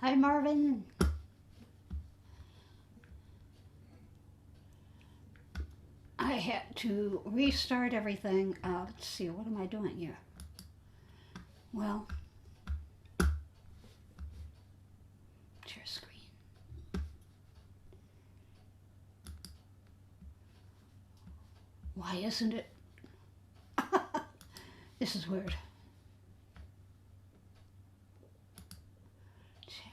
Hi, Marvin. I had to restart everything. Let's see, what am I doing here? Well, share screen. Why isn't it? This is weird. Chat.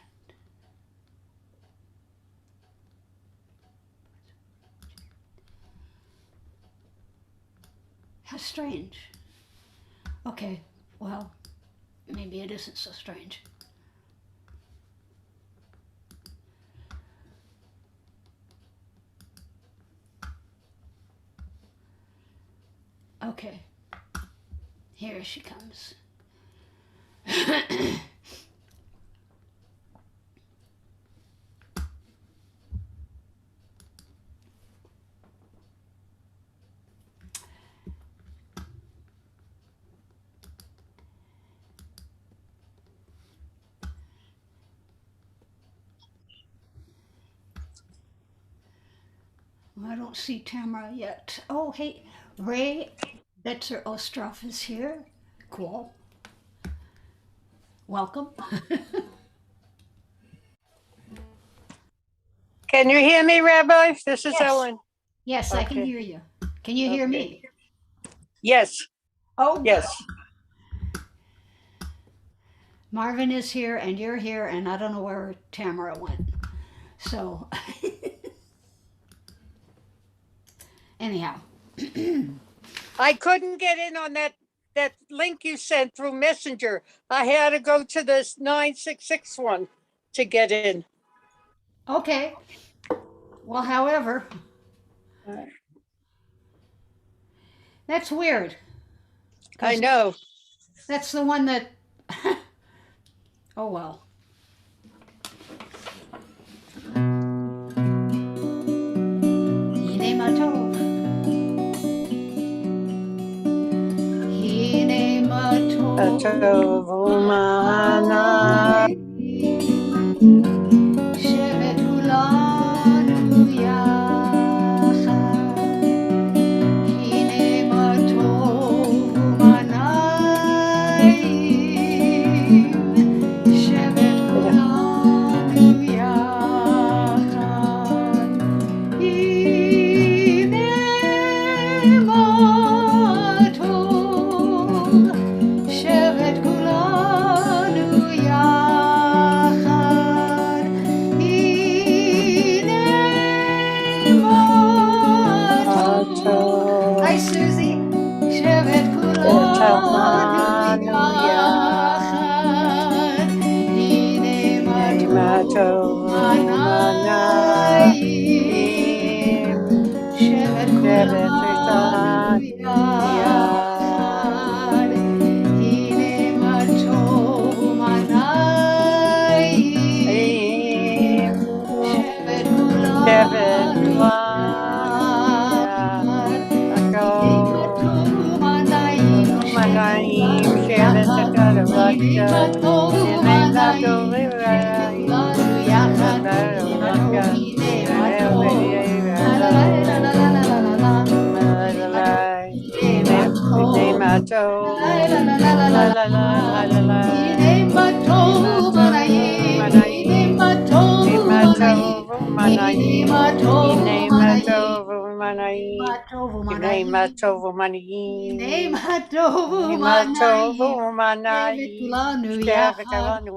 How strange. Okay, well, maybe it isn't so strange. Okay, here she comes. I don't see Tamara yet. Oh, hey, Ray Betzer Ostroff is here. Cool. Welcome. Can you hear me, Rabbi? This is Yes. Ellen. Yes, I can Okay. hear you. Can you hear me? Yes, Oh, yes. Marvin is here and you're here, and I don't know where Tamara went. So, anyhow. I couldn't get in on that link you sent through Messenger. I had to go to this 966 one to get in. Okay. Well, however, that's weird. I know. That's the one that. Oh, well. Hine matov. Hine matov. Atovumana. שבת כולנו יחד. הנה מה טוב ומה נעים. שבת כולנו יחד. הנה מה טוב. שבת כולנו יחד. הנה מה טוב. היי סוזי. שבת כולנו יחד. הנה מה טוב ומה נעים. שבת כולנו יחד. הנה מה טוב ומה נעים. שבת כולנו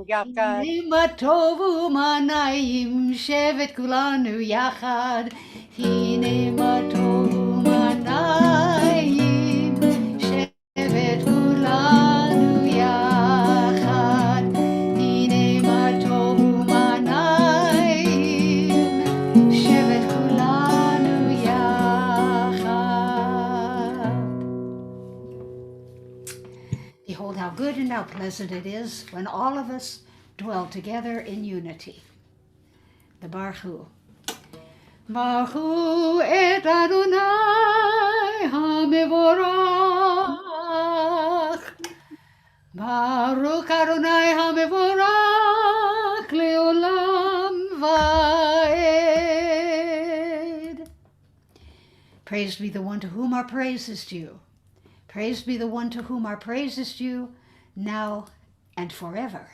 יחד. מה טוב ומה נעים, שבת כולנו יחד. הנה מה טוב ומה נעים, שבת כולנו יחד. הנה מה טוב ומה נעים, שבת כולנו יחד. Behold how good and how pleasant it is when all of us dwell together in unity. The Baruch Hu. Baruch Hu et Adonai HaMevorach. Baruch Adonai HaMevorach Praised be the one to whom our praise is due. Praised be the one to whom our praise is due, now and forever.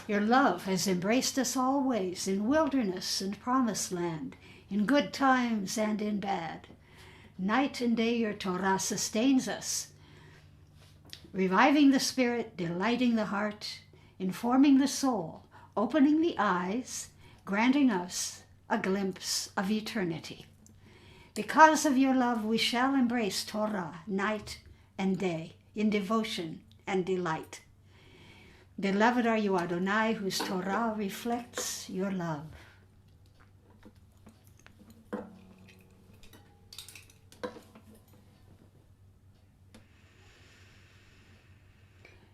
Your love has embraced us always, in wilderness and promised land, in good times and in bad. Night and day your Torah sustains us, reviving the spirit, delighting the heart, informing the soul, opening the eyes, granting us a glimpse of eternity. Because of your love, we shall embrace Torah night and day in devotion and delight. Beloved are you, Adonai, whose Torah reflects your love.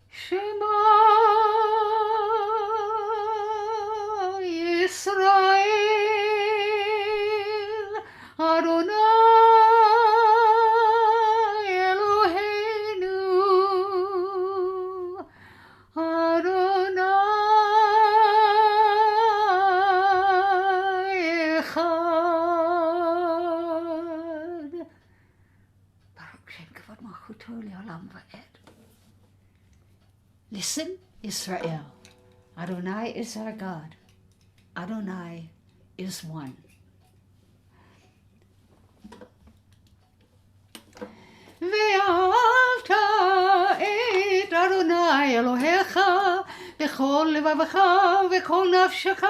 Shema Yisrael, Adonai Eloheinu, Adonai Echad. Baruch Shem Kavod Malchuto Le'olam Va'ed. Listen, Israel, Adonai is our God. Adonai is one. ואהבת את אדוני אלוהיך בכל לבבך ובכל נפשך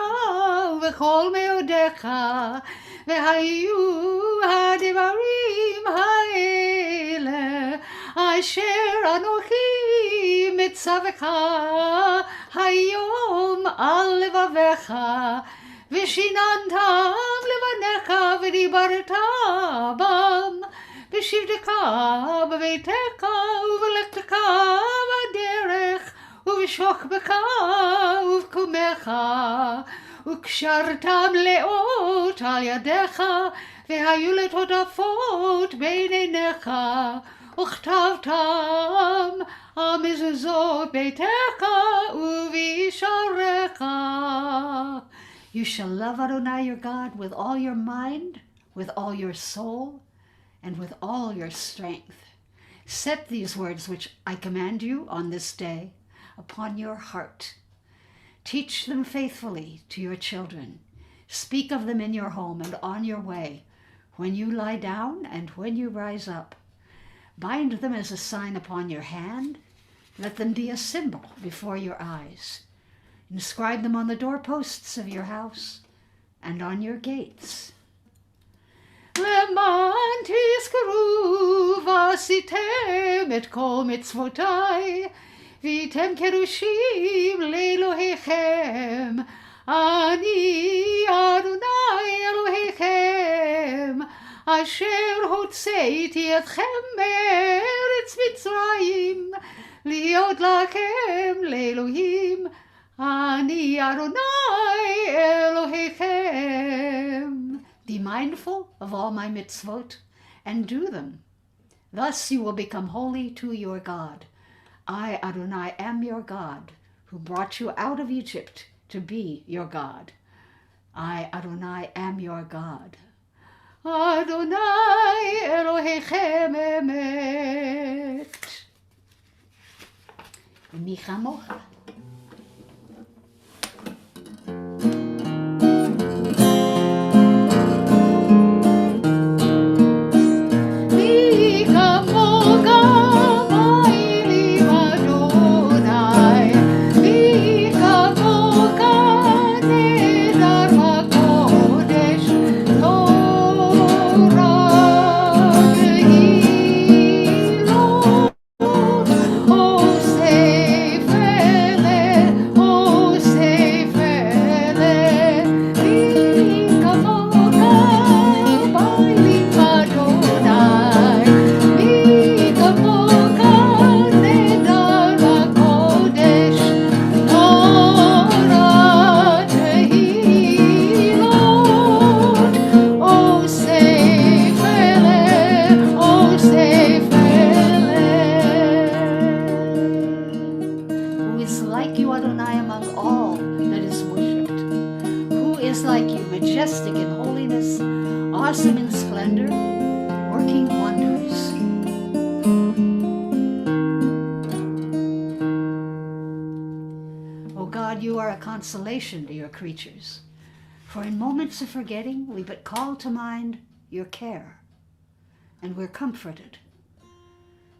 ובכל מאודיך, והיו הדברים האלה אשר אנוכי מצווך היום על לבביך, ושיננתם לבניך ודיברת בם בשבתך בביתך ובלכתך בדרך ובשוכבך ובקומך, וקשרתם לאות על ידיך, והיו לטוטפות בין עיניך, וכתבתם על מזוזות ביתך ובישעריך. You shall love Adonai your God with all your mind, with all your soul, and with all your strength. Set these words which I command you on this day upon your heart. Teach them faithfully to your children. Speak of them in your home and on your way, when you lie down and when you rise up. Bind them as a sign upon your hand. Let them be a symbol before your eyes. Inscribe them on the doorposts of your house and on your gates. למען תזכרו ועשיתם את כל מצוותיי, והייתם קדושים לאלוהיכם. אני אדוני אלוהיכם, אשר הוצאתי אתכם מארץ מצרים, להיות לכם לאלוהים. אני אדוני אלוהיכם. Be mindful of all my mitzvot and do them. Thus you will become holy to your God. I, Adonai, am your God, who brought you out of Egypt to be your God. I, Adonai, am your God. Adonai Elohechem emet. מי כמוך. Oh, say, consolation to your creatures. For in moments of forgetting, we but call to mind your care, and we're comforted.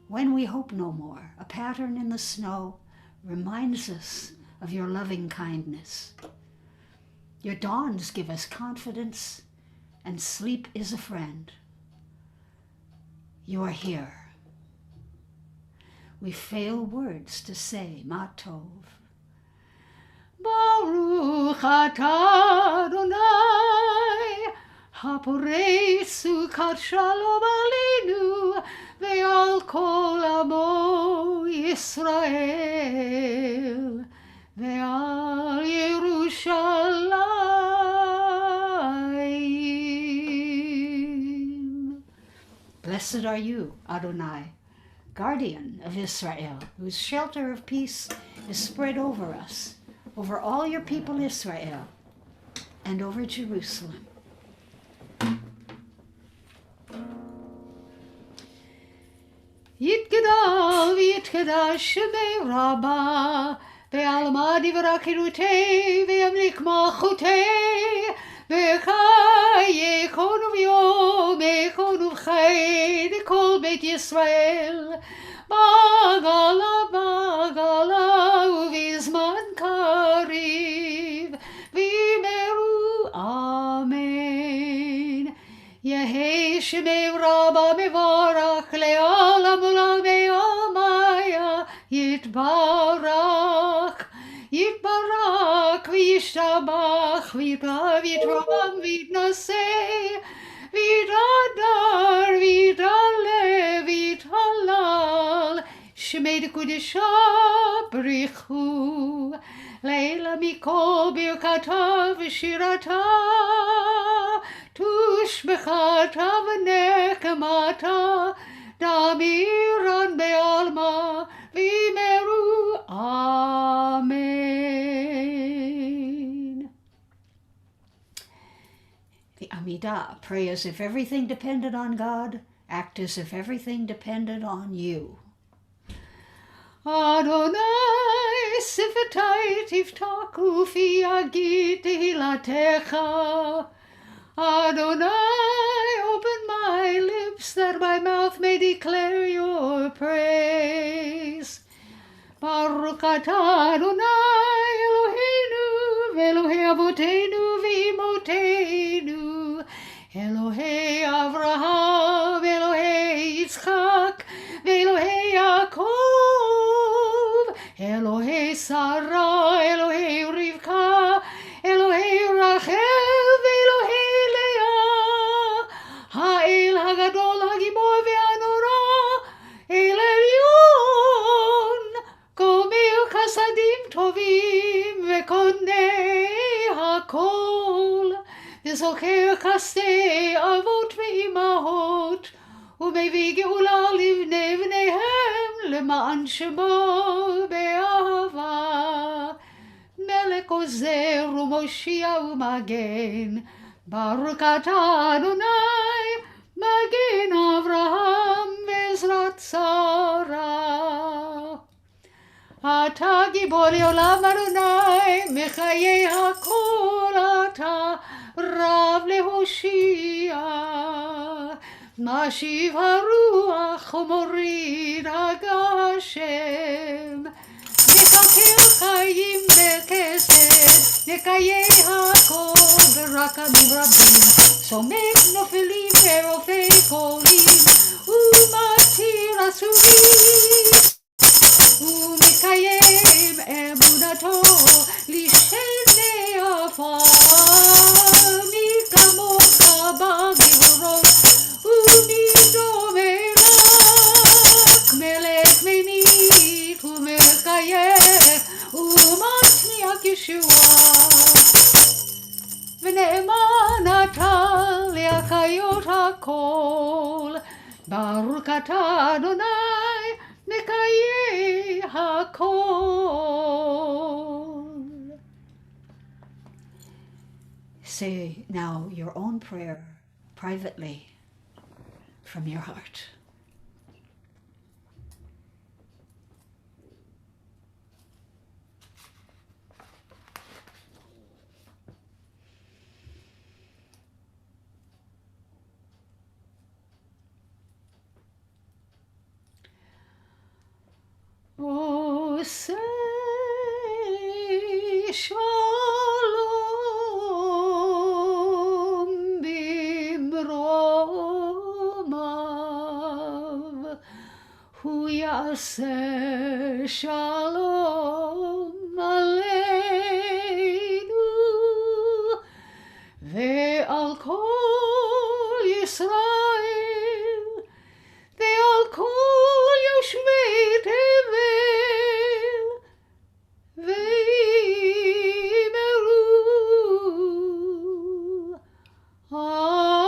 When we hope no more, a pattern in the snow reminds us of your loving kindness. Your dawns give us confidence, and sleep is a friend. You are here. We fail words to say, Ma Tov. Baruch atah Adonai, haporei sukat shalom aleinu, ve'al kol amo Yisrael, ve'al Yerushalayim. Blessed are you, Adonai, guardian of Israel, whose shelter of peace is spread over us, over all your people Israel, and over Jerusalem. Yitgadal v'yitgadash shemei Rabbah, ve'alma divra kirutei, ve'yamlik malchutei, ve'chai yechonu v'yom, yechonu v'chai, v'kol Beit Yisrael, Bagala, Bagala, uvizman kariv, v'imeru, Amen. Yehei shemei Rabbah mevarach le'olam olam ve'amaya, yitbarach, yitbarach, v'yishtabach, v'yitram, v'yitnaseh, v'yitadar, v'yitale, v'yitalal, shemei dekudesha brichu, leila mikol birkata v'shirata, tushbechata v'nekemata, damiran be'alma, v'imeru, Amen. The Amidah, pray as if everything depended on God, act as if everything depended on you. Adonai, sifatai tiftaku fi agit tehilatecha. Adonai, open my lips that my mouth may declare your praise. Baruch atah Adonai Eloheinu, v'Elohei avoteinu v'imotenu, Elohei Avraham, Elohei Yitzchak, v'Elohei Yaakov, Elohei Sarah, Elohei Rivka, Elohei Rachel, v'Elohei Leah, Ha'el Hagadol Hagibor ve'anora, El Elyon, Gomel Chasadim Tovim, ve'konei hakol, v'zocher chasdei avot ve'imahot, ומביא גאולה לבני בניהם למען שמו באהבה. מלך עוזר ומושיע ומגן, ברוך אתה אדוני, מגן אברהם ועזרת שרה. אתה גיבור לעולם אדוני, מחיי הכל אתה רב להושיע. משיב הרוח ומוריד הגשם, נקלקל חיים וכסד, נקיים הכל ברחמים רבים, סומק נופלים ורופא חולים, ומתיר אסורים, ומקיים אמונתו לשני עפר, מי כמוך בגבורות ומדומך, מלך ממית ומחייך ומצמיח ישועה, ונאמן אתה להחיות הכל. ברוך אתה אדוני מקיים הכל. Say now your own prayer privately from your heart. יעשה שלום במרומיו, הוא יעשה שלום עלינו ועל כל ישראל ועל כל יושבי תבל, ואמרו אמן.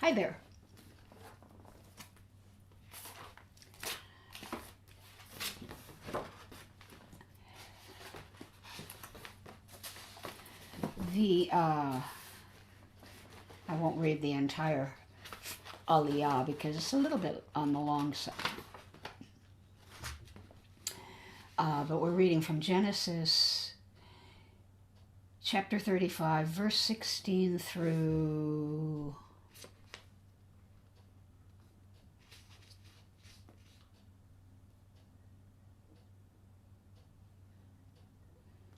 Hi there. I won't read the entire Aliyah because it's a little bit on the long side. But we're reading from Genesis chapter 35, verse 16 through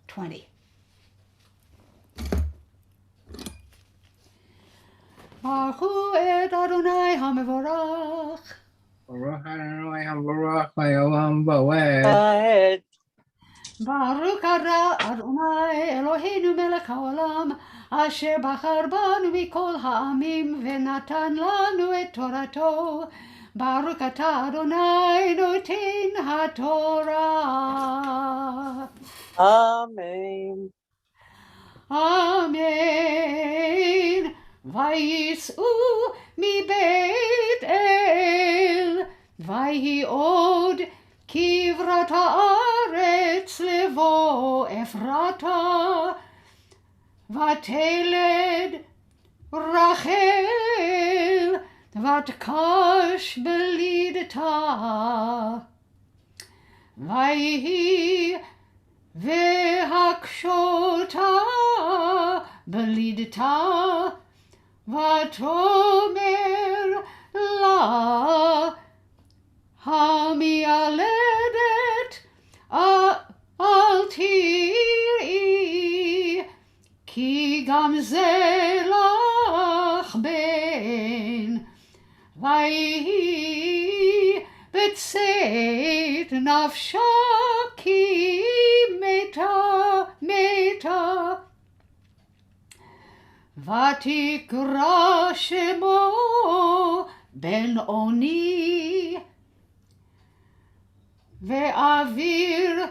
20. ברכו את אדוני המבורך. ברוך אדוני המבורך לעולם ועד. Ahead. ברוך אתה אדוני אלוהינו מלך העולם, אשר בחר בנו מכל העמים ונתן לנו את תורתו. ברוך אתה אדוני נותן התורה. Amen. אמן. ויצאו מבית אל, ויהי עוד כברת הארץ לבוא אפרתה, ותלד רחל, ותקש בלידתה. ויהי והקשותה בלידתה, ותאמר לה המיילדת אל תראי, כי גם זה לך בן. ויהי בצאת נפשה כי מתה, ותקרא שמו בן אוני, ואוויר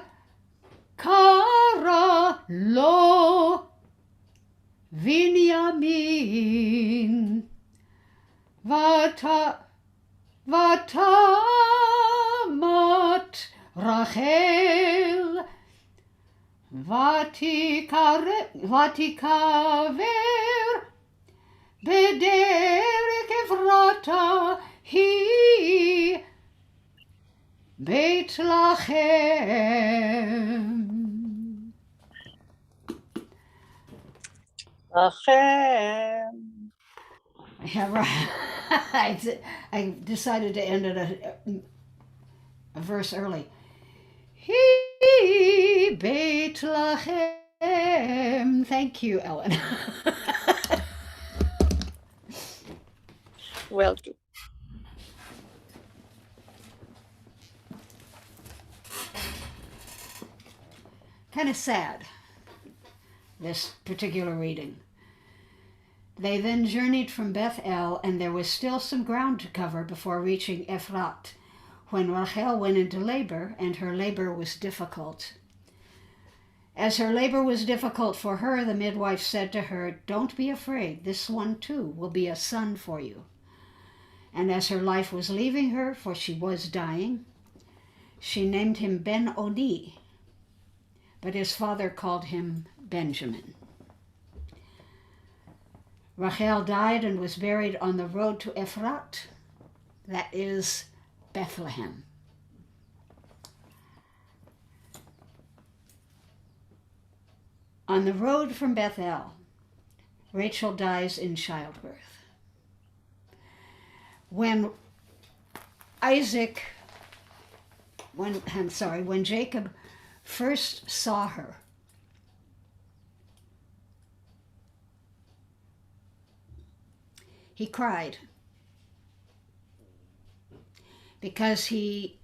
קרא לו בנימין. ותמת רחל, ותיקבר בדרך אפרתה היא בית לחם. Achem. Yeah, right. I decided to end at a verse early. He Beit Lachem. Thank you, Ellen. Well, Kind of sad, this particular reading. They then journeyed from Beth El, and there was still some ground to cover before reaching Ephrat, when Rachel went into labor, and her labor was difficult. As her labor was difficult for her, the midwife said to her, "Don't be afraid, this one too will be a son for you." And as her life was leaving her, for she was dying, she named him Ben Oni, but his father called him Benjamin. Rachel died and was buried on the road to Ephrat, that is Bethlehem. On the road from Bethel, Rachel dies in childbirth. When Jacob first saw her, he cried because he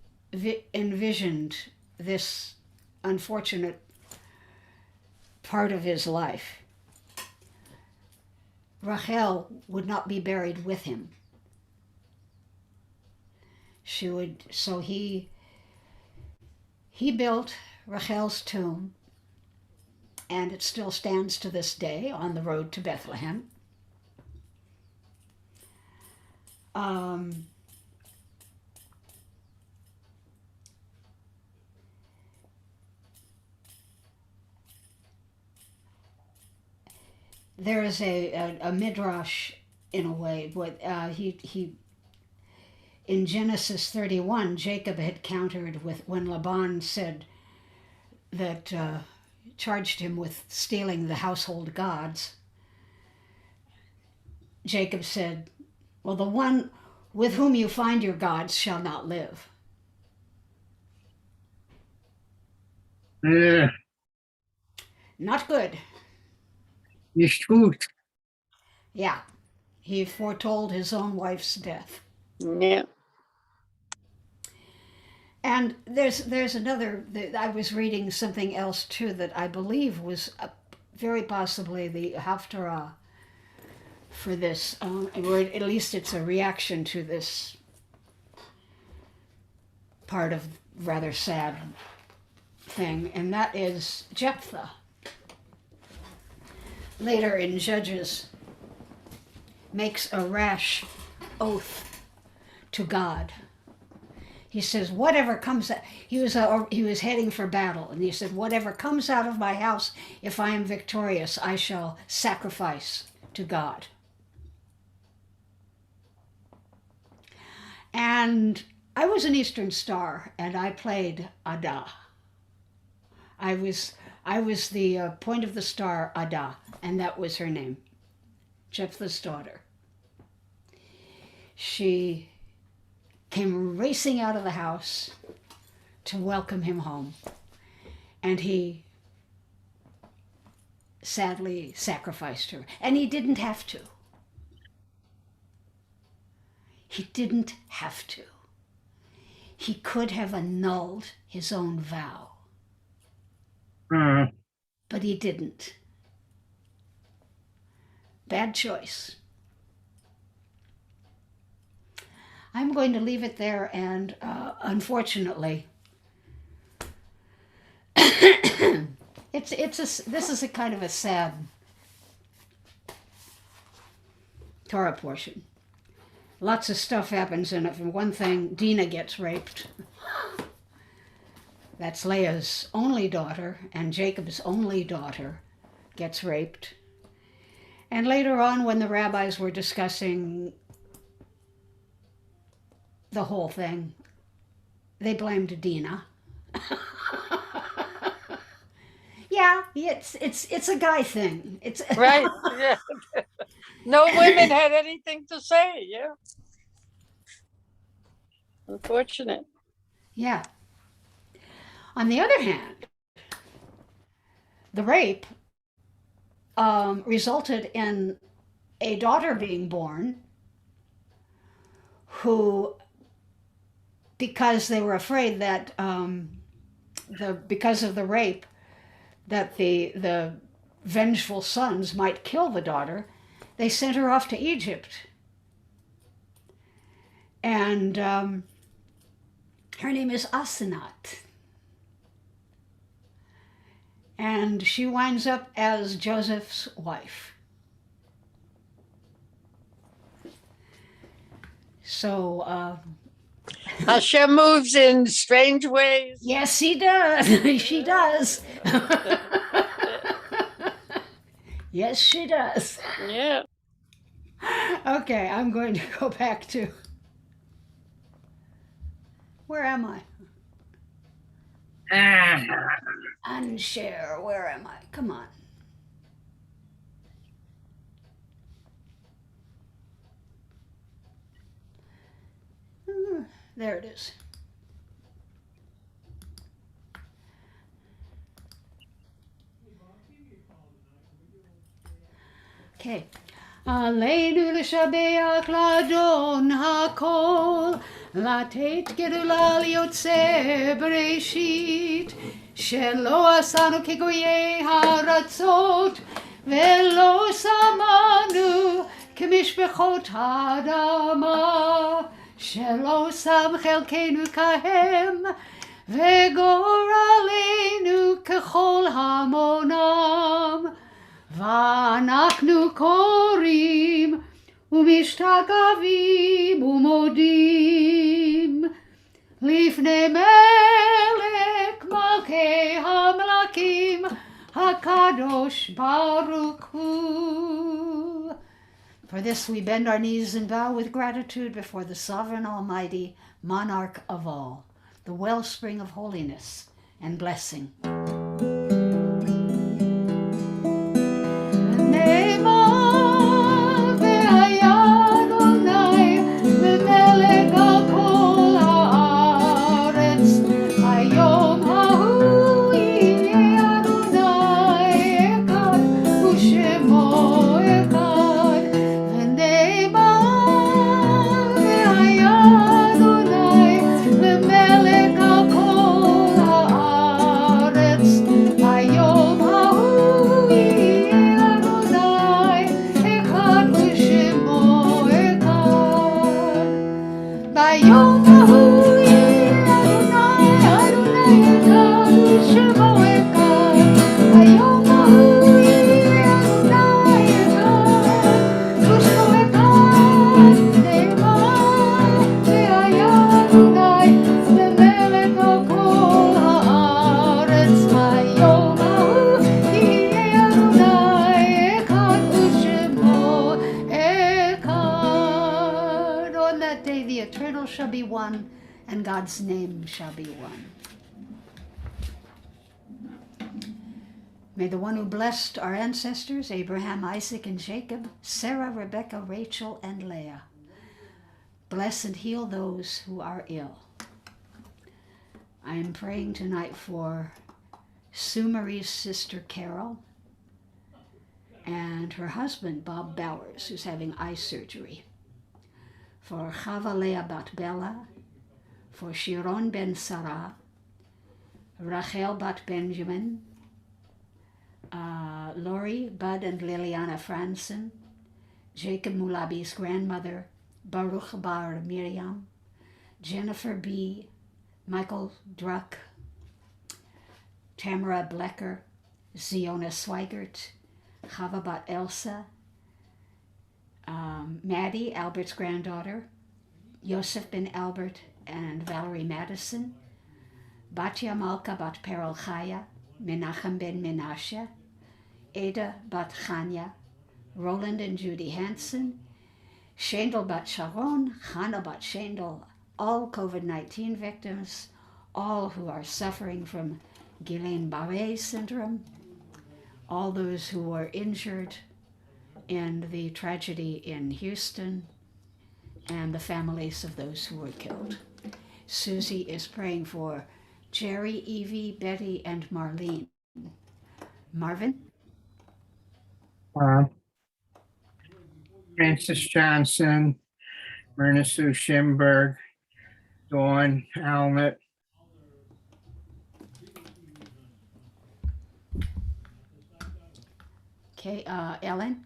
envisioned this unfortunate part of his life. Rachel would not be buried with him. So he built Rachel's tomb, and it still stands to this day on the road to Bethlehem. There is a midrash, in a way, but he in Genesis 31, Jacob had countered with when Laban said that charged him with stealing the household gods. Jacob said, "Well, the one with whom you find your gods shall not live." Not good. Nicht gut. Yeah, he foretold his own wife's death. Yeah. And there's another, I was reading something else too that I believe was very possibly the Haftarah for this, or at least it's a reaction to this part of rather sad thing, and that is Jephthah. Later in Judges, makes a rash oath to God. He says, whatever comes out, he was heading for battle, and he said, whatever comes out of my house, if I am victorious, I shall sacrifice to God. And I was an Eastern Star, and I played Ada. I was the point of the star, Ada, and that was her name, Jephthah's daughter. She came racing out of the house to welcome him home, and he sadly sacrificed her. And he didn't have to. He didn't have to. He could have annulled his own vow. But he didn't. Bad choice. I'm going to leave it there, and unfortunately, this is a kind of a sad Torah portion. Lots of stuff happens in it. For one thing, Dinah gets raped. That's Leah's only daughter, and Jacob's only daughter gets raped. And later on, when the rabbis were discussing the whole thing, they blamed Dinah. Yeah, it's a guy thing. It's Right. Yeah. No women had anything to say. Yeah. Unfortunate. Yeah. On the other hand, the rape resulted in a daughter being born who, because they were afraid that because of the rape, that the vengeful sons might kill the daughter, they sent her off to Egypt. And her name is Asenat. And she winds up as Joseph's wife. So Hashem moves in strange ways. yes, he does. She does. Yes, she does. Yeah. Okay, I'm going to go back to, where am I? Unshare, where am I? Come on. There it is. Okay. עלינו לשבח לאדון הכל, לתת גדולה ליוצא בראשית, שלא עשנו כגויי הארצות, ולא שמנו כמשפחות האדמה, שלא שם חלקנו כהם, וגורלנו ככל המונם. ואנחנו קוראים ומשתגעים ומודים לפני מלך מלכי המלכים הקדוש ברוך הוא. For this we bend our knees and bow with gratitude before the sovereign almighty monarch of all, the wellspring of holiness and blessing. Shall be one, and God's name shall be one. May the one who blessed our ancestors, Abraham, Isaac, and Jacob, Sarah, Rebecca, Rachel, and Leah, bless and heal those who are ill. I am praying tonight for Sue Marie's sister, Carol, and her husband, Bob Bowers, who's having eye surgery. For Chava Leah Bat Bella, for Shiron Ben Sarah, Rachel Bat Benjamin, Lori, Bud and Liliana Franson, Jacob Mulabi's grandmother, Baruch Bar Miriam, Jennifer B., Michael Druck, Tamara Blecker, Ziona Swigert, Chava Bat Elsa, Maddie, Albert's granddaughter, Yosef ben Albert and Valerie Madison, Batya Malka bat Perel Chaya, Menachem ben Menashe, Ada bat Chanya, Roland and Judy Hansen, Shendel bat Sharon, Chana bat Shendel, all COVID-19 victims, all who are suffering from Guillain-Barré syndrome, all those who were injured in the tragedy in Houston, and the families of those who were killed. Susie is praying for Jerry, Evie, Betty, and Marlene. Marvin? Francis Johnson, Myrna Sue Schimberg, Dawn Alnett. Okay, Ellen?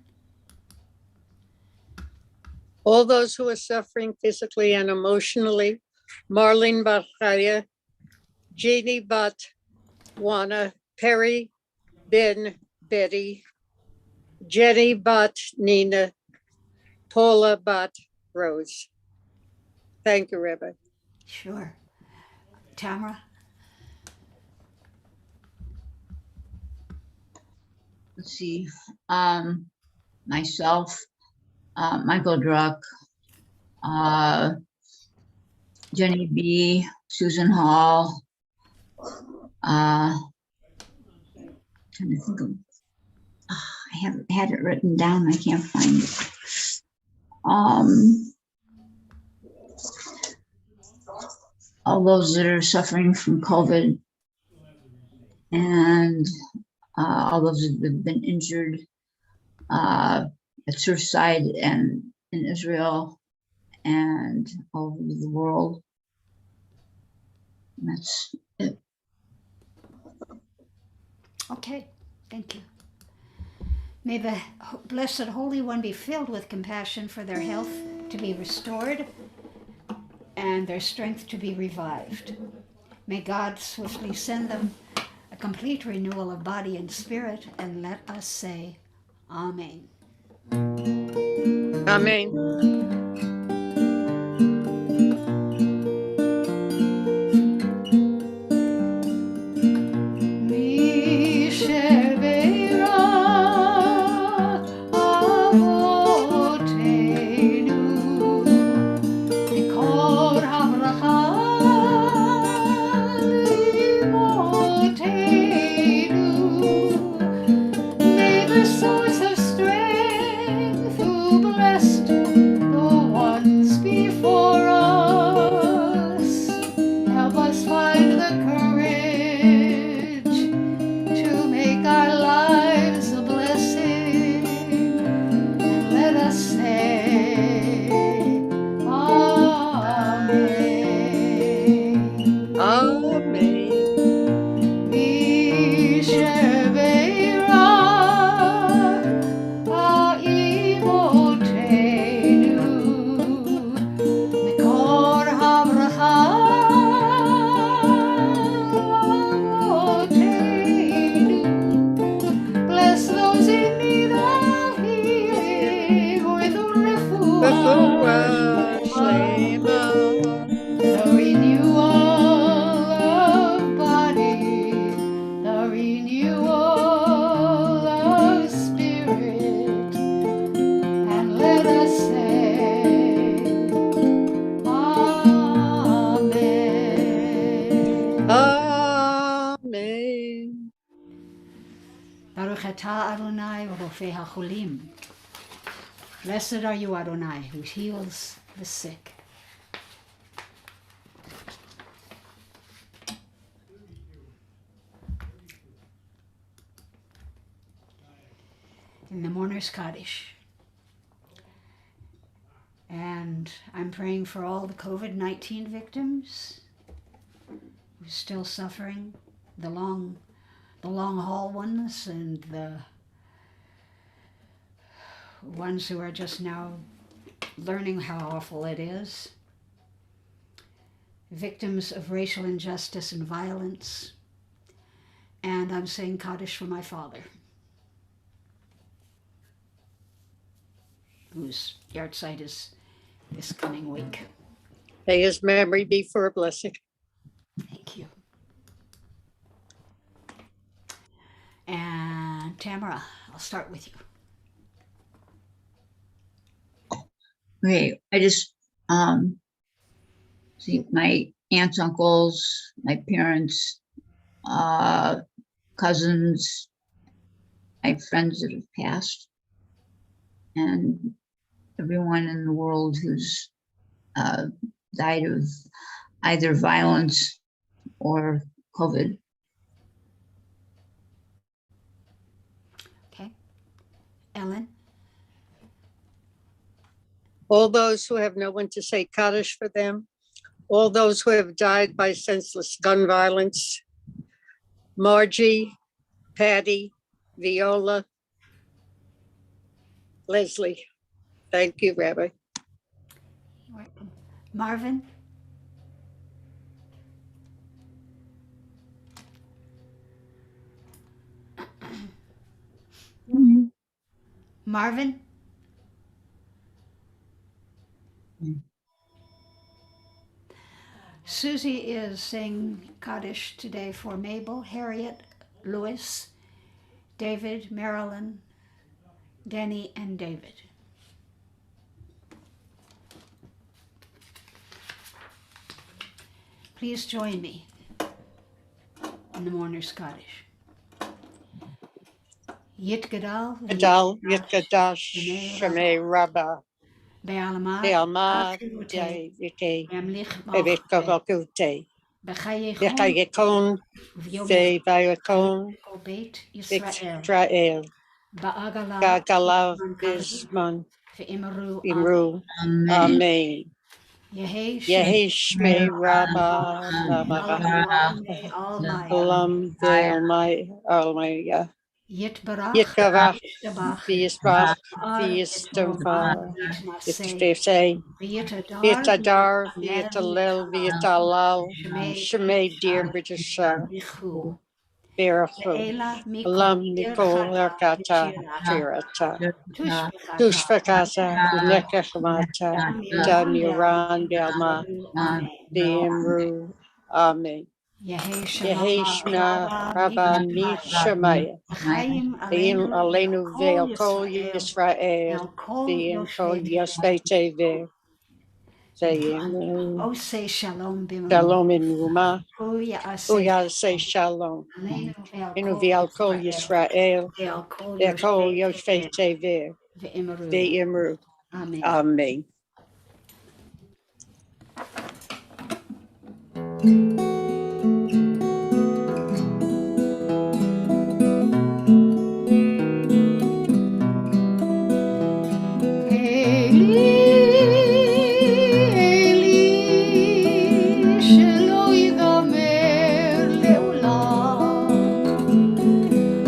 All those who are suffering physically and emotionally, Marlene Bat Chaya, Jeannie Bat Wana, Perry Ben Betty, Jenny Bat Nina, Paula Bat Rose. Thank you, Rebbe. Sure. Tamara? Let's see, myself, Michael Druck, Jenny B., Susan Hall, trying to think of, I haven't had it written down, I can't find it. all those that are suffering from COVID, and all those that have been injured at Surfside and in Israel and all over the world. And that's it. Okay, thank you. May the Blessed Holy One be filled with compassion for their health to be restored and their strength to be revived. May God swiftly send them a complete renewal of body and spirit, and let us say, Amen. Amen. May the source of strength who blessed the ones before us help us find the courage to make our lives a blessing, and let us say, Amen. Amen. Misher Beira, Ha'imotenu, Mikor Havracha, Avotenu. Bless those in need of healing with Refuah refuah Shlema. the renewal of body, the renewal of spirit, and let us say, Amen. Amen. Baruch atah Adonai Rofei HaCholim. Blessed are you, Adonai, who heals the sick. In the Mourner's Kaddish. And I'm praying for all the COVID-19 victims who are still suffering, the long haul ones, and the ones who are just now learning how awful it is. Victims of racial injustice and violence. And I'm saying Kaddish for my father, whose yahrzeit is this coming week. May his memory be for a blessing. Thank you. And Tamara, I'll start with you. Okay, I just see my aunts, uncles, my parents, cousins, my friends that have passed, and everyone in the world who's died of either violence or COVID. Okay. Ellen? All those who have no one to say Kaddish for them, all those who have died by senseless gun violence, Margie, Patty, Viola, Leslie. Thank you, Rabbi. You're welcome. Marvin? Marvin? Susie is saying Kaddish today for Mabel, Harriet, Louis, David, Marilyn, Denny, and David. Please join me in the Mourner's Kaddish. Yitgadal Adal Yitkadash Shemei Rabbah בעלמא Be'alma, דרכיותי, Yayike, ימליך Evet מלכותי, Kakakute, בחייכון Bekayekon, וביומך, Vayakon, כל בית ישראל, Israel, בעגלה Gagalav, ובזמן קריב, Bisman, ואמרו Imru, Amen. Amen. יהי שם Yehishme Rabba, אלוהי עלמי, Alam Ve'almai, Almaya, יתברך Yitkavach, וישתבח, V'yisbach, יתאר את רומה V'yistava, ויתנשא, Yitzvese, ויתהדר V'yitadar, ויתהלל V'yitalel, V'yitalal, שמי Shemay dear B'Jashar, בריחו, Berachu, ואלה מכל Alam Nikol דרכתה Erkata, ושירתה, Shirata, תושבחתה, Tushvakasa, V'nekachmata, גם Dam ירון Yoran Be'alma, ואמרו אמן. Be'imru, Amen. יהי שלום Yehishna רבה Rabba משמיים, Mishamaya, וחיים Ve'im עלינו Aleinu ועל כל Ve'al ישראל Yisrael, ועל כל Ve'im Kol יושבי Yoshvei Tever, Ve'im עושה שלום במרומו, Shalom in Ruma, הוא יעשה Uya say Shalom, עלינו ועל Inu כל Ve'al Kol ישראל Yisrael, ועל כל Ve'kol יושבי Yoshvei תבל Tever, ואמרו Ve'imru, אמן. Amen. אלי שלא ייגמר לעולם,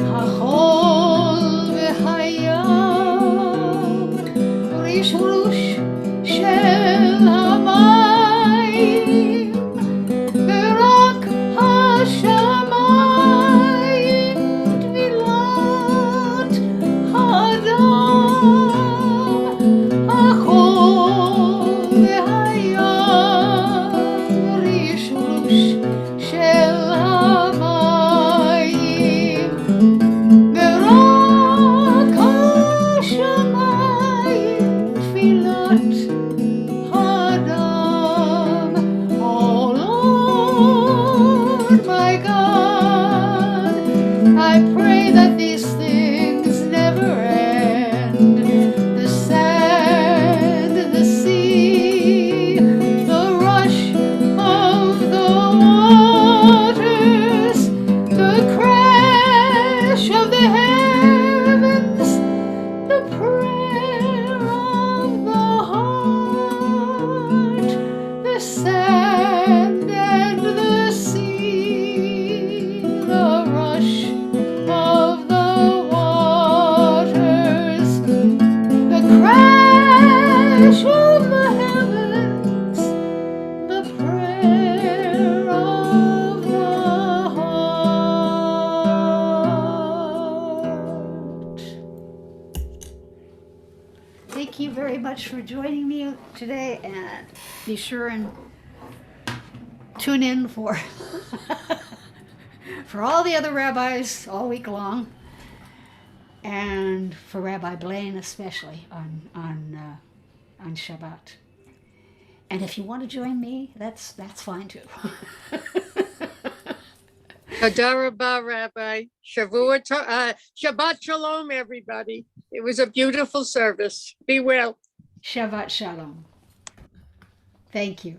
החול והים, ריש רוש של המים, ורק השמיים טבילת האדם, החול והים, ריש רוש של המים, ורק השמיים תפילת האדם. Oh Lord, my God, I pray that these things never end. The sand, the sea, the rush of the waters, the crash of the heavens, the prayer of the heart, the sand and the sea, the rush of the waters, the crash of the heavens, the prayer of the heart. Thank you very much for joining me today, and be sure and tune in for for all the other rabbis all week long, and for Rabbi Blaine especially on Shabbat. And if you want to join me, that's fine too. Hadarabah, Rabbi. Shabbat Shalom, everybody. It was a beautiful service. Be well. Shabbat Shalom. Thank you.